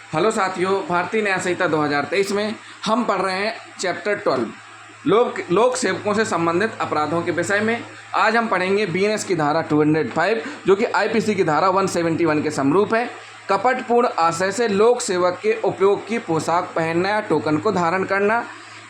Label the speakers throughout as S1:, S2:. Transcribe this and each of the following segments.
S1: Hello साथियों, भारतीय न्याय संहिता 2023 में हम पढ़ रहे हैं चैप्टर 12 लोक सेवकों से संबंधित अपराधों के विषय में। आज हम पढ़ेंगे बीएनएस की धारा 205 जो कि आईपीसी की धारा 171 के समरूप है। कपटपूर्ण आशय से लोक सेवक के उपयोग की पोशाक पहनना या टोकन को धारण करना।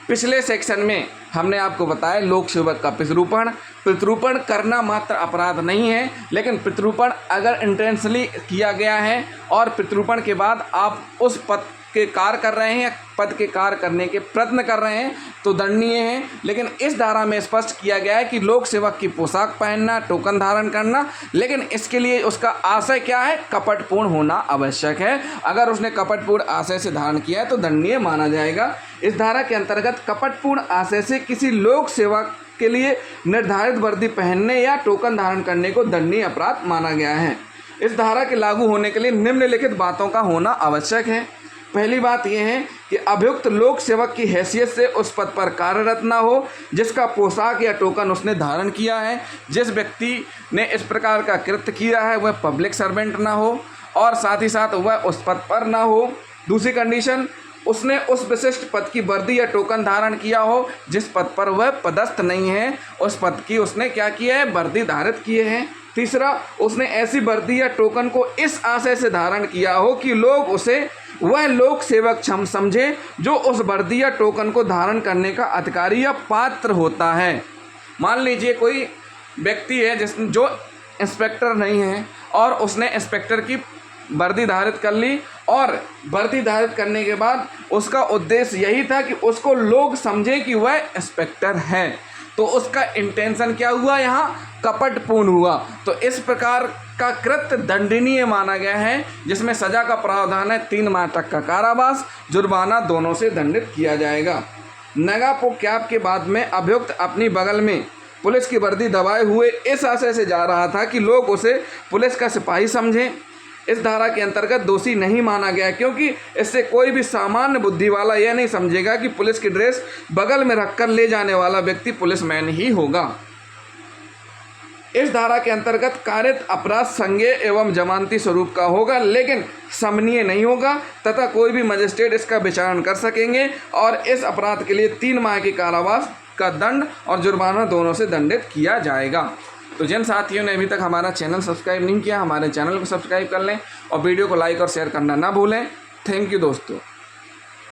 S1: पिछले सेक्शन में हमने आपको बताया लोक सेवक का पितरूपण करना मात्र अपराध नहीं है, लेकिन पितरूपण अगर इंटेंशनली किया गया है और पितरूपण के बाद आप उस पद के कार्य कर रहे हैं या पद के कार्य करने के प्रयत्न कर रहे हैं तो दंडनीय है। लेकिन इस धारा में स्पष्ट किया गया है कि लोक सेवक की पोशाक पहनना, टोकन धारण करना, लेकिन इसके लिए उसका आशय क्या है? कपटपूर्ण होना आवश्यक है। अगर उसने कपटपूर्ण आशय से धारण किया है तो दंडनीय माना जाएगा। इस धारा के अंतर्गत कपटपूर्ण आशय से किसी लोक सेवक के लिए निर्धारित वर्दी पहनने या टोकन धारण करने को दंडनीय अपराध माना गया है। इस धारा के लागू होने के लिए निम्नलिखित बातों का होना आवश्यक है। पहली बात यह है कि अभियुक्त लोक सेवक की हैसियत से उस पद पर कार्यरत ना हो जिसका पोशाक या टोकन उसने धारण किया है। जिस व्यक्ति ने इस प्रकार का कृत्य किया है वह पब्लिक सर्वेंट ना हो और साथ ही साथ वह उस पद पर ना हो। दूसरी कंडीशन, उसने उस विशिष्ट पद की वर्दी या टोकन धारण किया हो जिस पद पर वह पदस्थ नहीं है, उस पद की उसने क्या किया है? वर्दी धारित किए हैं। तीसरा, उसने ऐसी वर्दी या टोकन को इस आशय से धारण किया हो कि लोग उसे वह लोक सेवक समझे जो उस वर्दी या टोकन को धारण करने का अधिकारी या पात्र होता है। मान लीजिए कोई व्यक्ति है जो इंस्पेक्टर नहीं है और उसने इंस्पेक्टर की वर्दी धारित कर ली और वर्दी धारित करने के बाद उसका उद्देश्य यही था कि उसको लोग समझे कि वह इंस्पेक्टर है, तो उसका इंटेंशन क्या हुआ? यहाँ कपटपूर्ण हुआ। तो इस प्रकार का कृत्य दंडनीय माना गया है, जिसमें सजा का प्रावधान है 3 माह तक का कारावास, जुर्माना दोनों से दंडित किया जाएगा। नगापोक्याप के बाद में अभियुक्त अपनी बगल में पुलिस की वर्दी दबाए हुए इस आशय से जा रहा था कि लोग उसे पुलिस का सिपाही समझें। इस धारा के अंतर्गत दोषी नहीं माना गया क्योंकि इससे कोई भी सामान्य बुद्धि वाला यह नहीं समझेगा कि पुलिस की ड्रेस बगल में रखकर ले जाने वाला व्यक्ति पुलिसमैन ही होगा। इस धारा के अंतर्गत कारित अपराध संज्ञेय एवं जमानती स्वरूप का होगा, लेकिन समनीय नहीं होगा तथा कोई भी मजिस्ट्रेट इसका विचारण कर सकेंगे और इस अपराध के लिए 3 माह के कारावास का दंड और जुर्माना दोनों से दंडित किया जाएगा। तो जिन साथियों ने अभी तक हमारा चैनल सब्सक्राइब नहीं किया, हमारे चैनल को सब्सक्राइब कर लें और वीडियो को लाइक और शेयर करना ना भूलें। थैंक यू दोस्तों।